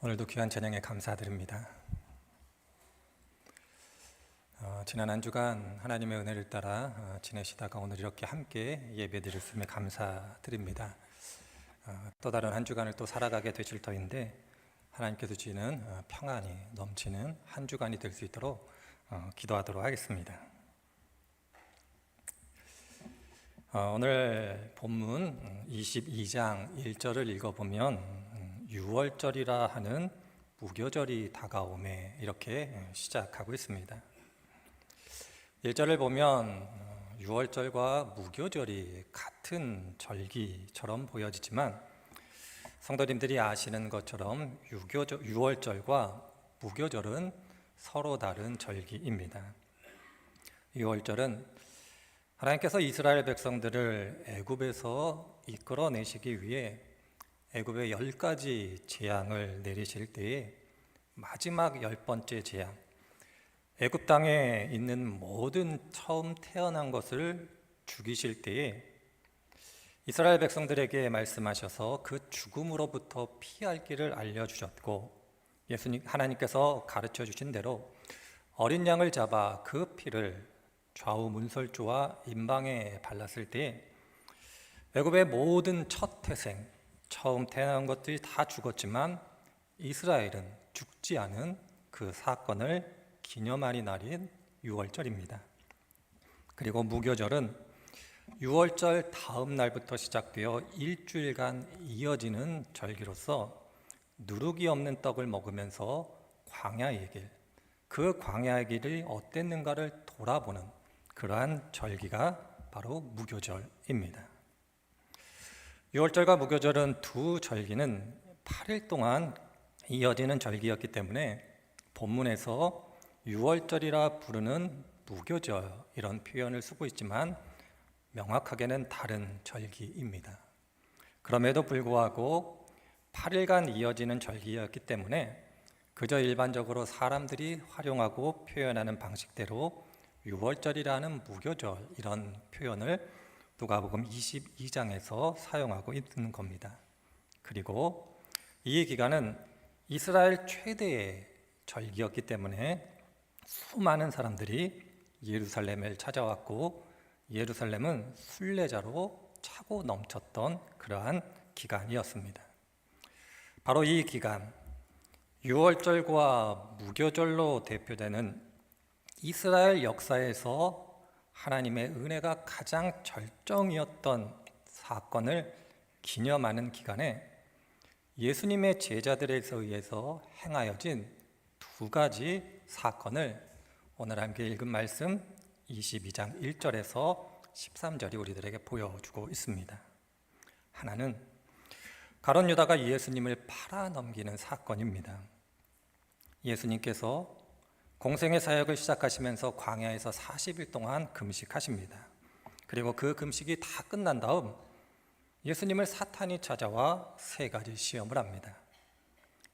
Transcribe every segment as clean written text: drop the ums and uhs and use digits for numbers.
오늘도 귀한 찬양에 감사드립니다. 지난 한 주간 하나님의 은혜를 따라 지내시다가 오늘 이렇게 함께 예배드렸음에 감사드립니다. 또 다른 한 주간을 또 살아가게 되실 터인데 하나님께서 주시는 평안이 넘치는 한 주간이 될 수 있도록 기도하도록 하겠습니다. 오늘 본문 22장 1절을 읽어보면 6월절이라 하는 무교절이 다가오매 이렇게 시작하고 있습니다. 1절을 보면 6월절과 무교절이 같은 절기처럼 보여지지만 성도님들이 아시는 것처럼 6월절과 무교절은 서로 다른 절기입니다. 6월절은 하나님께서 이스라엘 백성들을 애굽에서 이끌어내시기 위해 애굽의 10가지 재앙을 내리실 때에 마지막 10번째 재앙, 애굽 땅에 있는 모든 처음 태어난 것을 죽이실 때에 이스라엘 백성들에게 말씀하셔서 그 죽음으로부터 피할 길을 알려주셨고, 하나님께서 가르쳐 주신 대로 어린 양을 잡아 그 피를 좌우 문설주와 임방에 발랐을 때 애굽의 모든 첫 태생, 처음 태어난 것들이 다 죽었지만 이스라엘은 죽지 않은 그 사건을 기념하는 날인 6월절입니다. 그리고 무교절은 6월절 다음 날부터 시작되어 일주일간 이어지는 절기로서 누룩이 없는 떡을 먹으면서 광야의 길, 그 광야의 길이 어땠는가를 돌아보는 그러한 절기가 바로 무교절입니다. 6월절과 무교절은 두 절기는 8일 동안 이어지는 절기였기 때문에 본문에서 6월절이라 부르는 무교절 이런 표현을 쓰고 있지만 명확하게는 다른 절기입니다. 그럼에도 불구하고 8일간 이어지는 절기였기 때문에 그저 일반적으로 사람들이 활용하고 표현하는 방식대로 6월절이라는 무교절 이런 표현을 누가복음 22장에서 사용하고 있는 겁니다. 그리고 이 기간은 이스라엘 최대의 절기였기 때문에 수많은 사람들이 예루살렘을 찾아왔고 예루살렘은 순례자로 차고 넘쳤던 그러한 기간이었습니다. 바로 이 기간, 6월절과 무교절로 대표되는 이스라엘 역사에서 하나님의 은혜가 가장 절정이었던 사건을 기념하는 기간에 예수님의 제자들에 의해서 행하여진 두 가지 사건을 오늘 함께 읽은 말씀 22장 1절에서 13절이 우리들에게 보여주고 있습니다. 하나는 가룟 유다가 예수님을 팔아넘기는 사건입니다. 예수님께서 공생의 사역을 시작하시면서 광야에서 40일 동안 금식하십니다. 그리고 그 금식이 다 끝난 다음 예수님을 사탄이 찾아와 세 가지 시험을 합니다.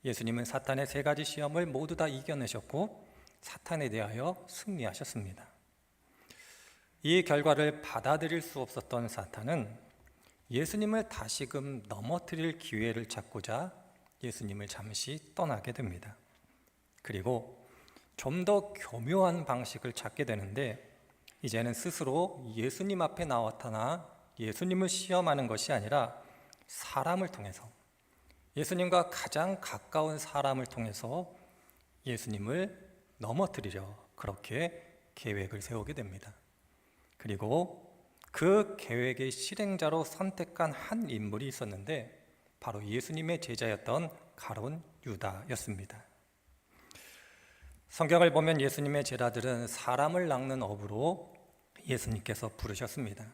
예수님은 사탄의 세 가지 시험을 모두 다 이겨내셨고 사탄에 대하여 승리하셨습니다. 이 결과를 받아들일 수 없었던 사탄은 예수님을 다시금 넘어뜨릴 기회를 찾고자 예수님을 잠시 떠나게 됩니다. 그리고 좀 더 교묘한 방식을 찾게 되는데 이제는 스스로 예수님 앞에 나타나 예수님을 시험하는 것이 아니라 사람을 통해서, 예수님과 가장 가까운 사람을 통해서 예수님을 넘어뜨리려 그렇게 계획을 세우게 됩니다. 그리고 그 계획의 실행자로 선택한 한 인물이 있었는데 바로 예수님의 제자였던 가룟 유다였습니다. 성경을 보면 예수님의 제자들은 사람을 낚는 업으로 예수님께서 부르셨습니다.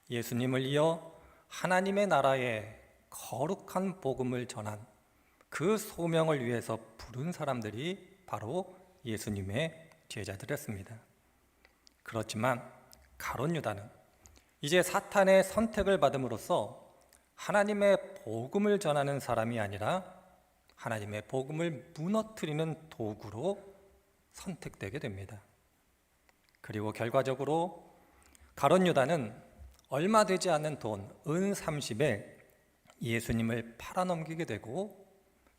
예수님을 이어 하나님의 나라의 거룩한 복음을 전한 그 소명을 위해서 부른 사람들이 바로 예수님의 제자들이었습니다. 그렇지만 가룟 유다는 이제 사탄의 선택을 받음으로써 하나님의 복음을 전하는 사람이 아니라 하나님의 복음을 무너뜨리는 도구로 선택되게 됩니다. 그리고 결과적으로 가룟 유다는 얼마 되지 않는 돈, 은 30에 예수님을 팔아넘기게 되고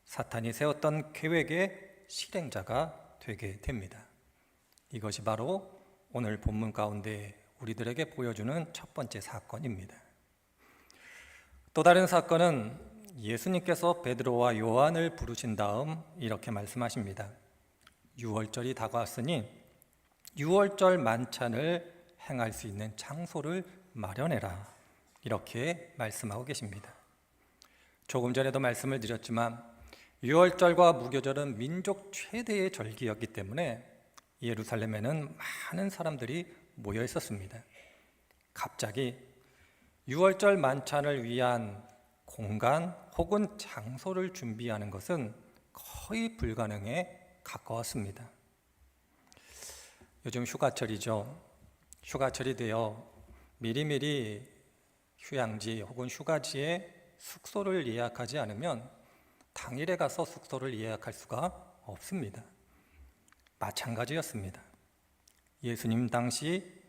사탄이 세웠던 계획의 실행자가 되게 됩니다. 이것이 바로 오늘 본문 가운데 우리들에게 보여주는 첫 번째 사건입니다. 또 다른 사건은 예수님께서 베드로와 요한을 부르신 다음 이렇게 말씀하십니다. 유월절이 다가왔으니 유월절 만찬을 행할 수 있는 장소를 마련해라. 이렇게 말씀하고 계십니다. 조금 전에도 말씀을 드렸지만 유월절과 무교절은 민족 최대의 절기였기 때문에 예루살렘에는 많은 사람들이 모여 있었습니다. 갑자기 유월절 만찬을 위한 공간 혹은 장소를 준비하는 것은 거의 불가능에 가까웠습니다. 요즘 휴가철이죠. 휴가철이 되어 미리미리 휴양지 혹은 휴가지에 숙소를 예약하지 않으면 당일에 가서 숙소를 예약할 수가 없습니다. 마찬가지였습니다. 예수님 당시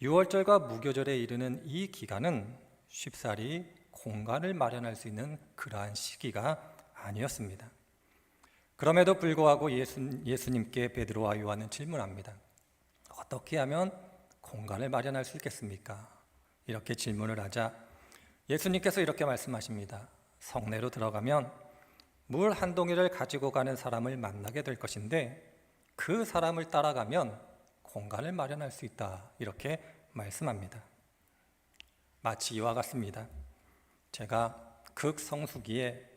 유월절과 무교절에 이르는 이 기간은 쉽사리 공간을 마련할 수 있는 그러한 시기가 아니었습니다. 그럼에도 불구하고 예수님께 베드로와 요한은 질문합니다. 어떻게 하면 공간을 마련할 수 있겠습니까? 이렇게 질문을 하자 예수님께서 이렇게 말씀하십니다. 성내로 들어가면 물 한 동이를 가지고 가는 사람을 만나게 될 것인데 그 사람을 따라가면 공간을 마련할 수 있다. 이렇게 말씀합니다. 마치 이와 같습니다. 제가 극성수기에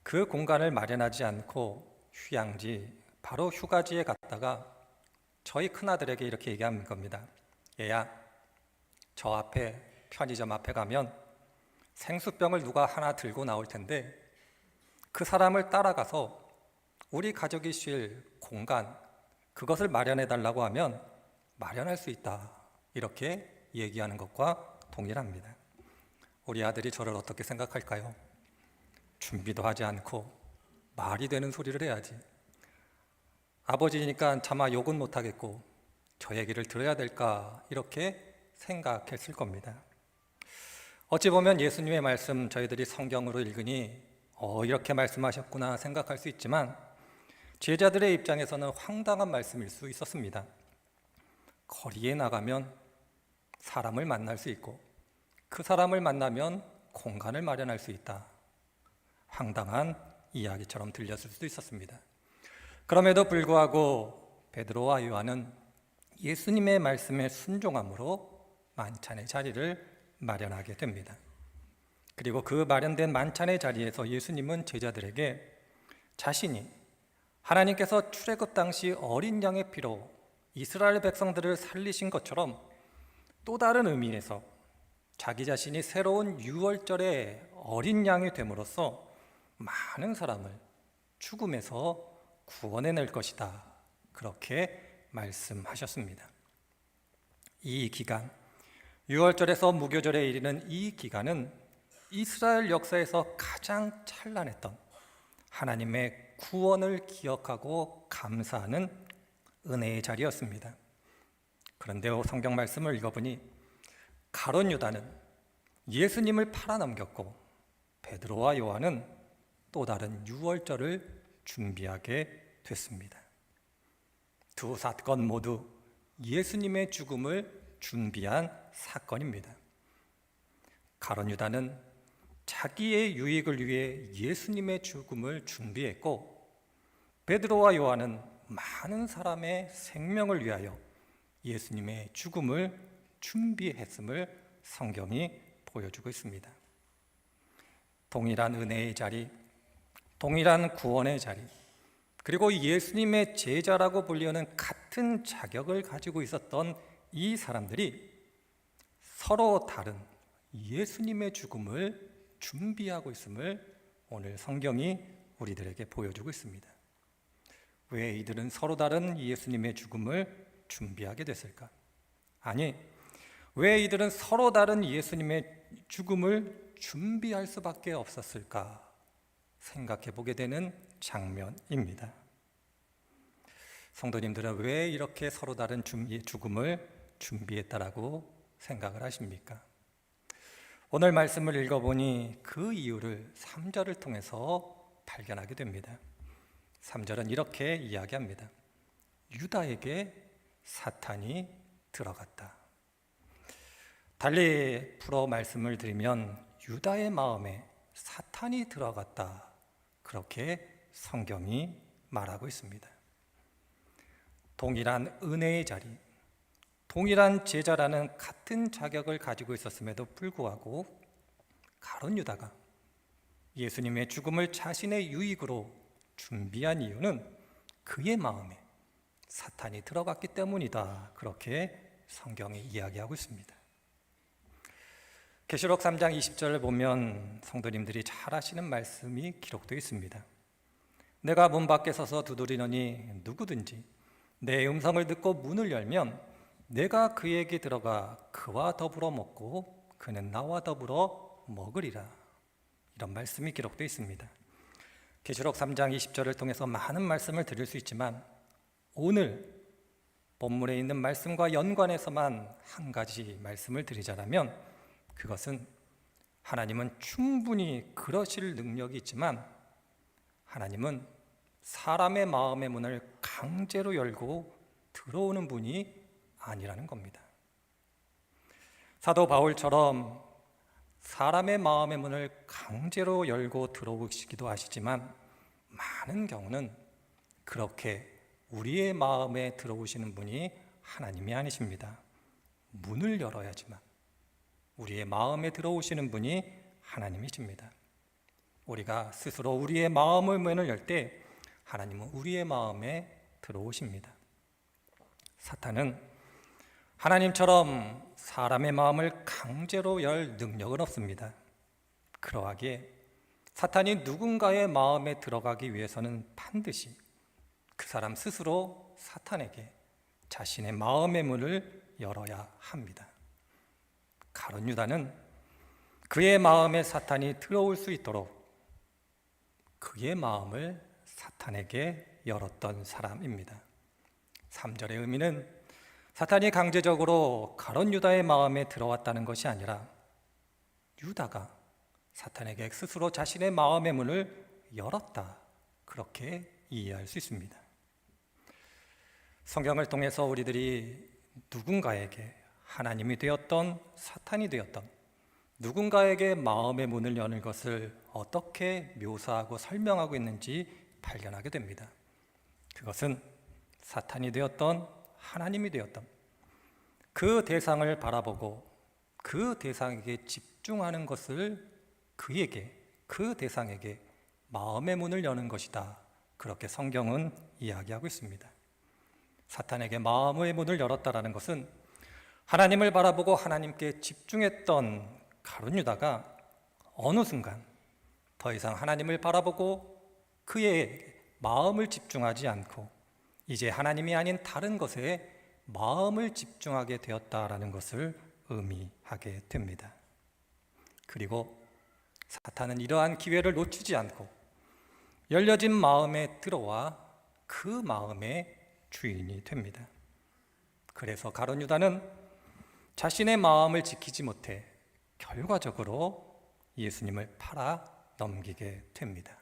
그 공간을 마련하지 않고 휴양지, 바로 휴가지에 갔다가 저희 큰아들에게 이렇게 얘기한 겁니다. 얘야, 저 앞에 편의점 앞에 가면 생수병을 누가 하나 들고 나올 텐데 그 사람을 따라가서 우리 가족이 쉴 공간, 그것을 마련해 달라고 하면 마련할 수 있다. 이렇게 얘기하는 것과 동일합니다. 우리 아들이 저를 어떻게 생각할까요? 준비도 하지 않고 말이 되는 소리를 해야지. 아버지니까 차마 욕은 못하겠고 저 얘기를 들어야 될까 이렇게 생각했을 겁니다. 어찌 보면 예수님의 말씀 저희들이 성경으로 읽으니 이렇게 말씀하셨구나 생각할 수 있지만 제자들의 입장에서는 황당한 말씀일 수 있었습니다. 거리에 나가면 사람을 만날 수 있고 그 사람을 만나면 공간을 마련할 수 있다. 황당한 이야기처럼 들렸을 수도 있었습니다. 그럼에도 불구하고 베드로와 요한은 예수님의 말씀에 순종함으로 만찬의 자리를 마련하게 됩니다. 그리고 그 마련된 만찬의 자리에서 예수님은 제자들에게 자신이 하나님께서 출애굽 당시 어린 양의 피로 이스라엘 백성들을 살리신 것처럼 또 다른 의미에서 자기 자신이 새로운 유월절의 어린 양이 됨으로써 많은 사람을 죽음에서 구원해낼 것이다. 그렇게 말씀하셨습니다. 이 기간, 유월절에서 무교절에 이르는 이 기간은 이스라엘 역사에서 가장 찬란했던 하나님의 구원을 기억하고 감사하는 은혜의 자리였습니다. 그런데 성경 말씀을 읽어보니 가룟 유다는 예수님을 팔아넘겼고 베드로와 요한은 또 다른 유월절을 준비하게 됐습니다. 두 사건 모두 예수님의 죽음을 준비한 사건입니다. 가룟 유다는 자기의 유익을 위해 예수님의 죽음을 준비했고 베드로와 요한은 많은 사람의 생명을 위하여 예수님의 죽음을 준비했음을 성경이 보여주고 있습니다. 동일한 은혜의 자리, 동일한 구원의 자리, 그리고 예수님의 제자라고 불리는 같은 자격을 가지고 있었던 이 사람들이 서로 다른 예수님의 죽음을 준비하고 있음을 오늘 성경이 우리들에게 보여주고 있습니다. 왜 이들은 서로 다른 예수님의 죽음을 준비하게 됐을까? 아니, 왜 이들은 서로 다른 예수님의 죽음을 준비할 수밖에 없었을까? 생각해 보게 되는 장면입니다. 성도님들은 왜 이렇게 서로 다른 죽음을 준비했다라고 생각을 하십니까? 오늘 말씀을 읽어보니 그 이유를 3절을 통해서 발견하게 됩니다. 3절은 이렇게 이야기합니다. 유다에게 사탄이 들어갔다. 달리 풀어 말씀을 드리면 유다의 마음에 사탄이 들어갔다. 그렇게 성경이 말하고 있습니다. 동일한 은혜의 자리, 동일한 제자라는 같은 자격을 가지고 있었음에도 불구하고 가룟 유다가 예수님의 죽음을 자신의 유익으로 준비한 이유는 그의 마음에 사탄이 들어갔기 때문이다. 그렇게 성경이 이야기하고 있습니다. 계시록 3장 20절을 보면 성도님들이 잘 아시는 말씀이 기록되어 있습니다. 내가 문 밖에 서서 두드리노니 누구든지 내 음성을 듣고 문을 열면 내가 그에게 들어가 그와 더불어 먹고 그는 나와 더불어 먹으리라. 이런 말씀이 기록되어 있습니다. 계시록 3장 20절을 통해서 많은 말씀을 드릴 수 있지만 오늘 본문에 있는 말씀과 연관해서만 한 가지 말씀을 드리자면 그것은 하나님은 충분히 그러실 능력이 있지만 하나님은 사람의 마음의 문을 강제로 열고 들어오는 분이 아니라는 겁니다. 사도 바울처럼 사람의 마음의 문을 강제로 열고 들어오시기도 하시지만 많은 경우는 그렇게 우리의 마음에 들어오시는 분이 하나님이 아니십니다. 문을 열어야지만 우리의 마음에 들어오시는 분이 하나님이십니다. 우리가 스스로 우리의 마음의 문을 열 때 하나님은 우리의 마음에 들어오십니다. 사탄은 하나님처럼 사람의 마음을 강제로 열 능력은 없습니다. 그러하기에 사탄이 누군가의 마음에 들어가기 위해서는 반드시 그 사람 스스로 사탄에게 자신의 마음의 문을 열어야 합니다. 가룟 유다는 그의 마음에 사탄이 들어올 수 있도록 그의 마음을 사탄에게 열었던 사람입니다. 3절의 의미는 사탄이 강제적으로 가룟 유다의 마음에 들어왔다는 것이 아니라 유다가 사탄에게 스스로 자신의 마음의 문을 열었다. 그렇게 이해할 수 있습니다. 성경을 통해서 우리들이 누군가에게 하나님이 되었던 사탄이 되었던 누군가에게 마음의 문을 여는 것을 어떻게 묘사하고 설명하고 있는지 발견하게 됩니다. 그것은 사탄이 되었던 하나님이 되었던 그 대상을 바라보고 그 대상에게 집중하는 것을 그에게, 그 대상에게 마음의 문을 여는 것이다. 그렇게 성경은 이야기하고 있습니다. 사탄에게 마음의 문을 열었다라는 것은 하나님을 바라보고 하나님께 집중했던 가룟 유다가 어느 순간 더 이상 하나님을 바라보고 그의 마음을 집중하지 않고 이제 하나님이 아닌 다른 것에 마음을 집중하게 되었다라는 것을 의미하게 됩니다. 그리고 사탄은 이러한 기회를 놓치지 않고 열려진 마음에 들어와 그 마음의 주인이 됩니다. 그래서 가룟 유다는 자신의 마음을 지키지 못해 결과적으로 예수님을 팔아 넘기게 됩니다.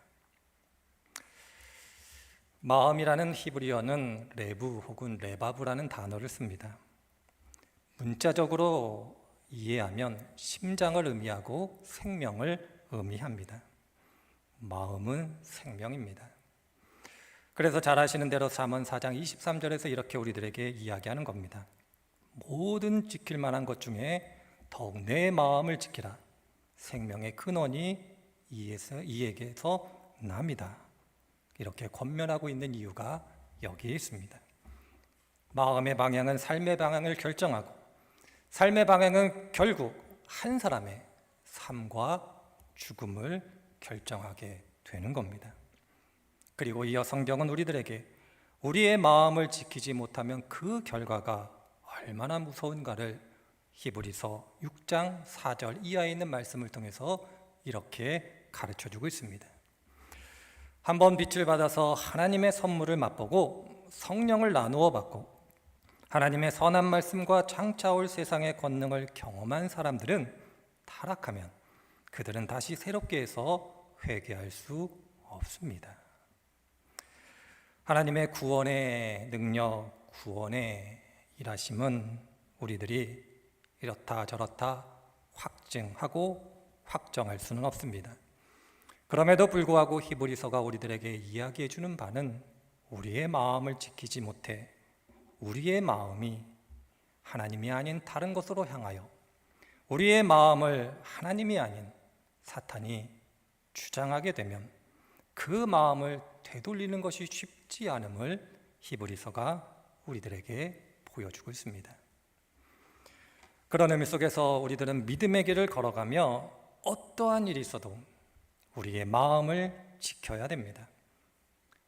마음이라는 히브리어는 레부 혹은 레바브라는 단어를 씁니다. 문자적으로 이해하면 심장을 의미하고 생명을 의미합니다. 마음은 생명입니다. 그래서 잘 아시는 대로 잠언 4장 23절에서 이렇게 우리들에게 이야기하는 겁니다. 모든 지킬 만한 것 중에 더욱 내 마음을 지키라. 생명의 근원이 이에게서 납니다. 이렇게 권면하고 있는 이유가 여기에 있습니다. 마음의 방향은 삶의 방향을 결정하고 삶의 방향은 결국 한 사람의 삶과 죽음을 결정하게 되는 겁니다. 그리고 이어 성경은 우리들에게 우리의 마음을 지키지 못하면 그 결과가 얼마나 무서운가를 히브리서 6장 4절 이하에 있는 말씀을 통해서 이렇게 가르쳐주고 있습니다. 한번 빛을 받아서 하나님의 선물을 맛보고 성령을 나누어 받고 하나님의 선한 말씀과 장차 올 세상의 권능을 경험한 사람들은 타락하면 그들은 다시 새롭게 해서 회개할 수 없습니다. 하나님의 구원의 능력, 구원의 일하심은 우리들이 이렇다 저렇다 확증하고 확정할 수는 없습니다. 그럼에도 불구하고 히브리서가 우리들에게 이야기해 주는 바는 우리의 마음을 지키지 못해 우리의 마음이 하나님이 아닌 다른 것으로 향하여 우리의 마음을 하나님이 아닌 사탄이 주장하게 되면 그 마음을 되돌리는 것이 쉽지 않음을 히브리서가 우리들에게 보여주고 있습니다. 그런 의미 속에서 우리들은 믿음의 길을 걸어가며 어떠한 일이 있어도 우리의 마음을 지켜야 됩니다.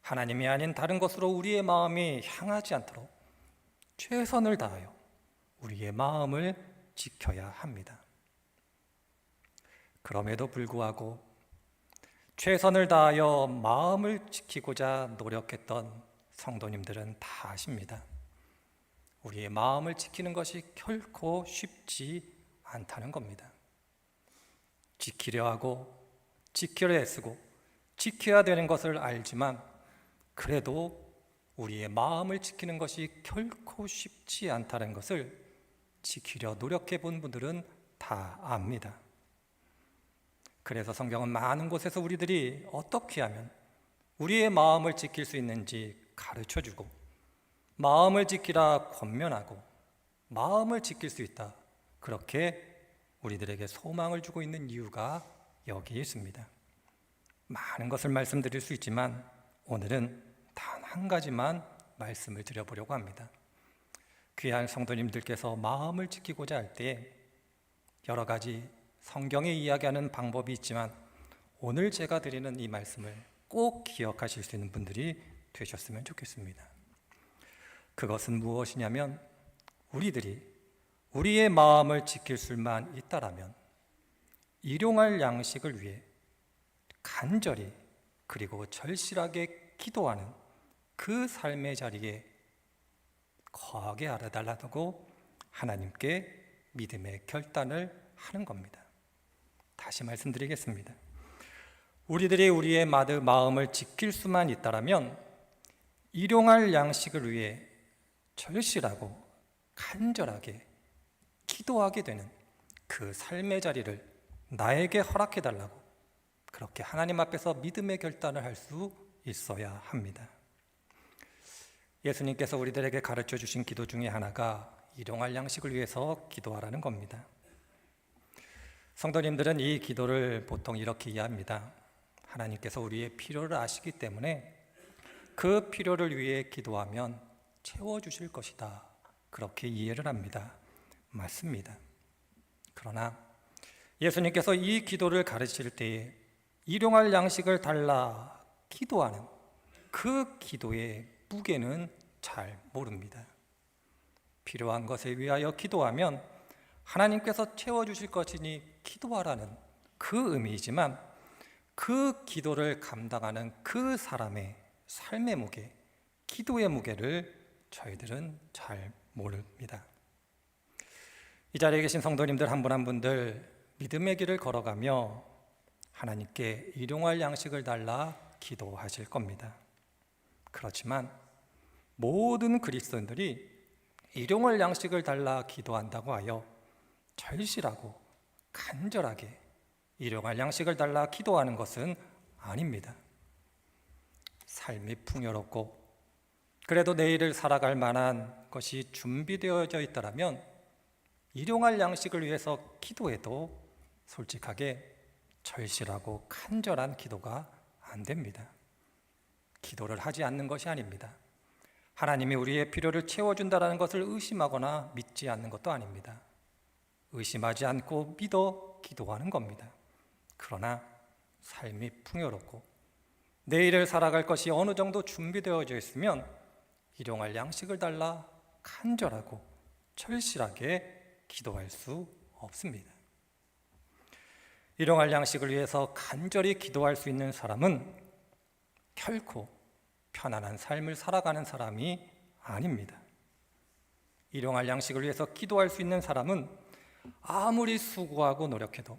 하나님이 아닌 다른 것으로 우리의 마음이 향하지 않도록 최선을 다하여 우리의 마음을 지켜야 합니다. 그럼에도 불구하고 최선을 다하여 마음을 지키고자 노력했던 성도님들은 다 아십니다. 우리의 마음을 지키는 것이 결코 쉽지 않다는 겁니다. 지키려 하고 지키려 애쓰고 지켜야 되는 것을 알지만 그래도 우리의 마음을 지키는 것이 결코 쉽지 않다는 것을 지키려 노력해 본 분들은 다 압니다. 그래서 성경은 많은 곳에서 우리들이 어떻게 하면 우리의 마음을 지킬 수 있는지 가르쳐주고 마음을 지키라 권면하고 마음을 지킬 수 있다 그렇게 우리들에게 소망을 주고 있는 이유가 여기에 있습니다. 많은 것을 말씀드릴 수 있지만 오늘은 단 한 가지만 말씀을 드려보려고 합니다. 귀한 성도님들께서 마음을 지키고자 할 때 여러 가지 성경에 이야기하는 방법이 있지만 오늘 제가 드리는 이 말씀을 꼭 기억하실 수 있는 분들이 되셨으면 좋겠습니다. 그것은 무엇이냐면 우리들이 우리의 마음을 지킬 수만 있다라면 일용할 양식을 위해 간절히 그리고 절실하게 기도하는 그 삶의 자리에 거하게 알아달라고 하나님께 믿음의 결단을 하는 겁니다. 다시 말씀드리겠습니다. 우리들이 우리의 마음을 지킬 수만 있다라면 일용할 양식을 위해 절실하고 간절하게 기도하게 되는 그 삶의 자리를 나에게 허락해달라고 그렇게 하나님 앞에서 믿음의 결단을 할 수 있어야 합니다. 예수님께서 우리들에게 가르쳐 주신 기도 중에 하나가 일용할 양식을 위해서 기도하라는 겁니다. 성도님들은 이 기도를 보통 이렇게 이해합니다. 하나님께서 우리의 필요를 아시기 때문에 그 필요를 위해 기도하면 채워주실 것이다 그렇게 이해를 합니다. 맞습니다. 그러나 예수님께서 이 기도를 가르칠 때에 일용할 양식을 달라 기도하는 그 기도의 무게는 잘 모릅니다. 필요한 것에 위하여 기도하면 하나님께서 채워주실 것이니 기도하라는 그 의미이지만 그 기도를 감당하는 그 사람의 삶의 무게, 기도의 무게를 저희들은 잘 모릅니다. 이 자리에 계신 성도님들 한 분 한 분들 믿음의 길을 걸어가며 하나님께 일용할 양식을 달라 기도하실 겁니다. 그렇지만 모든 그리스도인들이 일용할 양식을 달라 기도한다고 하여 절실하고 간절하게 일용할 양식을 달라 기도하는 것은 아닙니다. 삶이 풍요롭고 그래도 내일을 살아갈 만한 것이 준비되어져 있다면 일용할 양식을 위해서 기도해도 솔직하게 절실하고 간절한 기도가 안 됩니다. 기도를 하지 않는 것이 아닙니다. 하나님이 우리의 필요를 채워준다는 것을 의심하거나 믿지 않는 것도 아닙니다. 의심하지 않고 믿어 기도하는 겁니다. 그러나 삶이 풍요롭고 내일을 살아갈 것이 어느 정도 준비되어져 있으면 일용할 양식을 달라 간절하고 절실하게 기도할 수 없습니다. 일용할 양식을 위해서 간절히 기도할 수 있는 사람은 결코 편안한 삶을 살아가는 사람이 아닙니다. 일용할 양식을 위해서 기도할 수 있는 사람은 아무리 수고하고 노력해도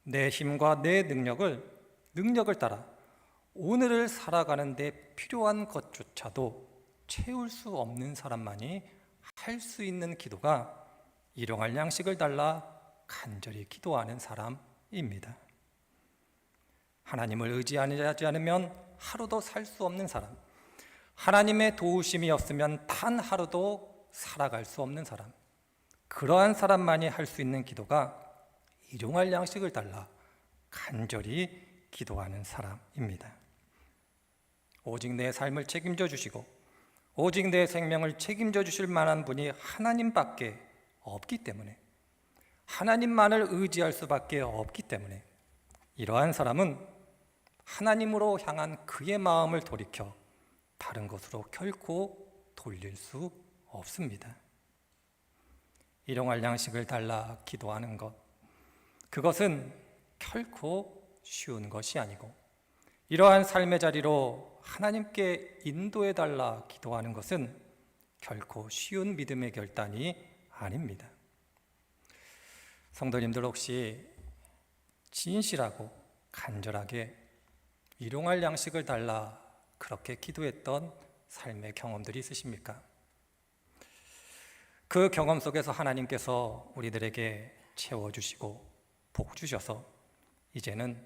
내 힘과 내 능력을 따라 오늘을 살아가는 데 필요한 것조차도 채울 수 없는 사람만이 할 수 있는 기도가 일용할 양식을 달라 간절히 기도하는 사람입니다. 하나님을 의지하지 않으면 하루도 살 수 없는 사람, 하나님의 도우심이 없으면 단 하루도 살아갈 수 없는 사람, 그러한 사람만이 할 수 있는 기도가 일용할 양식을 달라 간절히 기도하는 사람입니다. 오직 내 삶을 책임져 주시고 오직 내 생명을 책임져 주실 만한 분이 하나님밖에 없기 때문에, 하나님만을 의지할 수밖에 없기 때문에 이러한 사람은 하나님으로 향한 그의 마음을 돌이켜 다른 것으로 결코 돌릴 수 없습니다. 일용할 양식을 달라 기도하는 것, 그것은 결코 쉬운 것이 아니고, 이러한 삶의 자리로 하나님께 인도해 달라 기도하는 것은 결코 쉬운 믿음의 결단이 아닙니다. 성도님들, 혹시 진실하고 간절하게 일용할 양식을 달라 그렇게 기도했던 삶의 경험들이 있으십니까? 그 경험 속에서 하나님께서 우리들에게 채워주시고 복 주셔서 이제는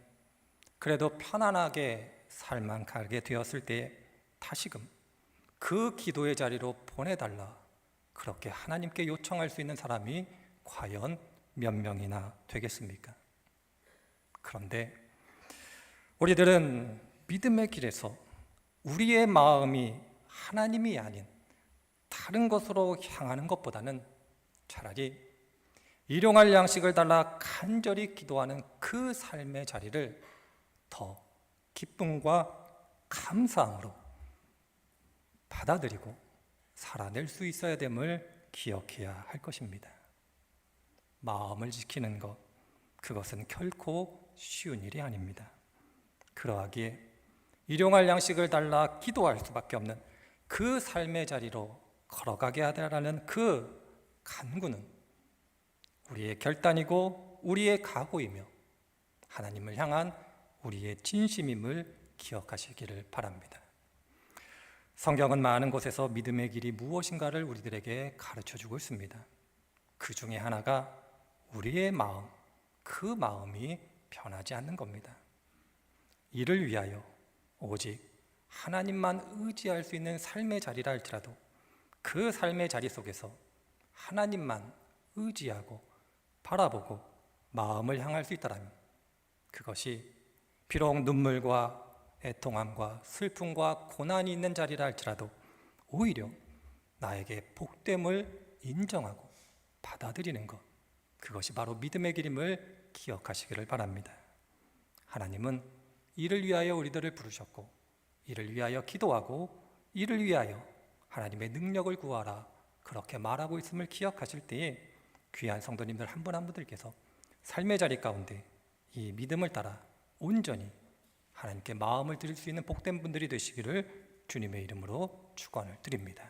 그래도 편안하게 살만 가게 되었을 때 다시금 그 기도의 자리로 보내달라 그렇게 하나님께 요청할 수 있는 사람이 과연 몇 명이나 되겠습니까? 그런데 우리들은 믿음의 길에서 우리의 마음이 하나님이 아닌 다른 것으로 향하는 것보다는 차라리 일용할 양식을 달라 간절히 기도하는 그 삶의 자리를 더 기쁨과 감사함으로 받아들이고 살아낼 수 있어야 됨을 기억해야 할 것입니다. 마음을 지키는 것, 그것은 결코 쉬운 일이 아닙니다. 그러하기에 일용할 양식을 달라 기도할 수밖에 없는 그 삶의 자리로 걸어가게 하라는 그 간구는 우리의 결단이고 우리의 각오이며 하나님을 향한 우리의 진심임을 기억하시기를 바랍니다. 성경은 많은 곳에서 믿음의 길이 무엇인가를 우리들에게 가르쳐주고 있습니다. 그 중에 하나가 우리의 마음, 그 마음이 변하지 않는 겁니다. 이를 위하여 오직 하나님만 의지할 수 있는 삶의 자리라 할지라도 그 삶의 자리 속에서 하나님만 의지하고 바라보고 마음을 향할 수 있다면 그것이 비록 눈물과 애통함과 슬픔과 고난이 있는 자리라 할지라도 오히려 나에게 복됨을 인정하고 받아들이는 것, 그것이 바로 믿음의 길임을 기억하시기를 바랍니다. 하나님은 이를 위하여 우리들을 부르셨고 이를 위하여 기도하고 이를 위하여 하나님의 능력을 구하라 그렇게 말하고 있음을 기억하실 때에 귀한 성도님들 한 분 한 분들께서 삶의 자리 가운데 이 믿음을 따라 온전히 하나님께 마음을 드릴 수 있는 복된 분들이 되시기를 주님의 이름으로 축원을 드립니다.